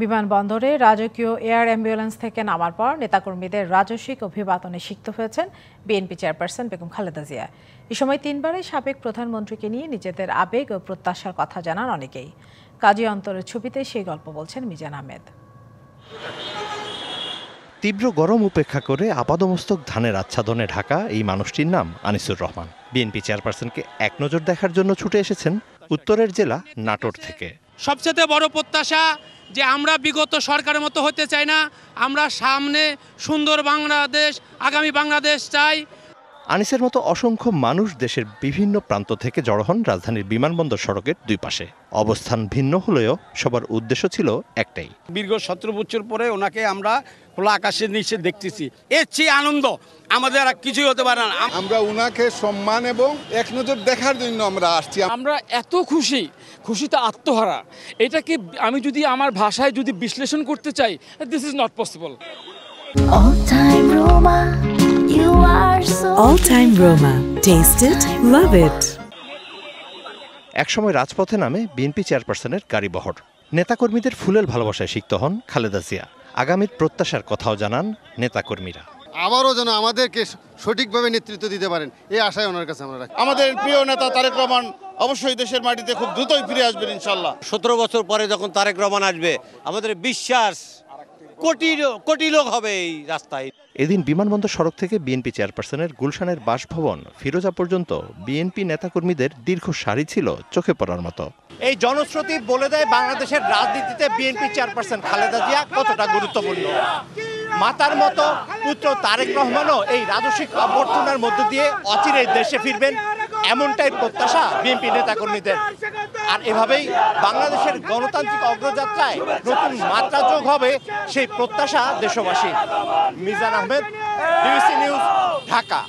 বিমানবন্দরে রাজকীয় air ambulance থেকে নামার পর নেতাকর্মীদের রাজস্বিক অভিবাদনে সিক্ত হয়েছেন বিএনপি চেয়ারপারসন বেগম খালেদা জিয়া। এ সময় তিনবারই সাবেক প্রধানমন্ত্রীকে নিয়ে নিজেদের আবেগ ও প্রত্যাশার কথা জানান অনেকেই। কাজী অন্তরের ছবিতে সেই গল্প বলছেন মিজান আহমেদ। তীব্র গরম উপেক্ষা করে আপাদমস্তক ধানের আচ্ছাদনে ঢাকা এই মানুষটির নাম আনিসুর রহমান। বিএনপি চেয়ারপারসনকে এক নজর দেখার জন্য ছুটে এসেছেন উত্তরের জেলা নাটোর থেকে। সবচেয়ে বড় প্রত্যাশা যে আমরা বিগত সরকারের মতো হতে চাই না, আমরা সামনে সুন্দর বাংলাদেশ, আগামী বাংলাদেশ চাই। আনিসের মতো অসংখ্য মানুষ দেশের বিভিন্ন প্রান্ত থেকে জড়ো হন রাজধানীর বিমানবন্দর সড়কের দুই পাশে। অবস্থান ভিন্ন হলেও সবার উদ্দেশ্য ছিল একটাই। দীর্ঘ 17 বছর পরে ওনাকে আমরা খোলা আকাশের নিচে দেখতেছি, এর চেয়ে আনন্দ আমাদের আর কিছুই হতে পারে না। আমরা ওনাকে সম্মান এবং এক নজর দেখার জন্য আমরা আসছি। আমরা এত খুশিতে আত্মহারা। এটাকে আমি যদি আমার ভাষায় যদি বিশ্লেষণ করতে চাই, this is not possible. All time Roma. Taste it, love it. একসময় রাজপথে নামে বিএনপি চেয়ারপারসনের গাড়িবহর। নেতাকর্মীদের ফুলেল ভালোবাসায় সিক্ত হন খালেদা জিয়া। আগামীর প্রত্যাশার কথাও জানান নেতাকর্মীরা। আবারও যেন আমাদেরকে সঠিকভাবে নেতৃত্ব দিতে পারেন, এই আশায় ওনার কাছে আমরা রাখি। আমাদের প্রিয় নেতা তারেক রহমান অবশ্যই দেশের মাটিতে খুব দ্রুতই ফিরে আসবেন ইনশাল্লাহ। 17 বছর পরে যখন তারেক রহমান আসবে, আমাদের বিশ্বাস কোটি লোক হবে এই রাস্তায়। এদিন বিমানবন্দর সড়ক থেকে বিএনপি চেয়ারপারসনের গুলশানের বাসভবন ফিরোজা পর্যন্ত বিএনপি নেতাকর্মীদের দীর্ঘ সারি ছিল চোখে পড়ার মতো। এই জনশ্রুতি বলে দেয় বাংলাদেশের রাজনীতিতে বিএনপি চেয়ারপারসন খালেদা জিয়া কতটা গুরুত্বপূর্ণ। মাতার মতো পুত্র তারেক রহমানও এই রাজস্বিক অভ্যর্থনার মধ্য দিয়ে অচিরেই দেশে ফিরবেন, এমনটাই প্রত্যাশা বিএনপি নেতাকর্মীদের। আর এভাবেই বাংলাদেশের গণতান্ত্রিক অগ্রযাত্রায় নতুন মাত্রা যোগ হবে সেই প্রত্যাশা দেশবাসী। Mizan Ahmed, DBC news, Dhaka.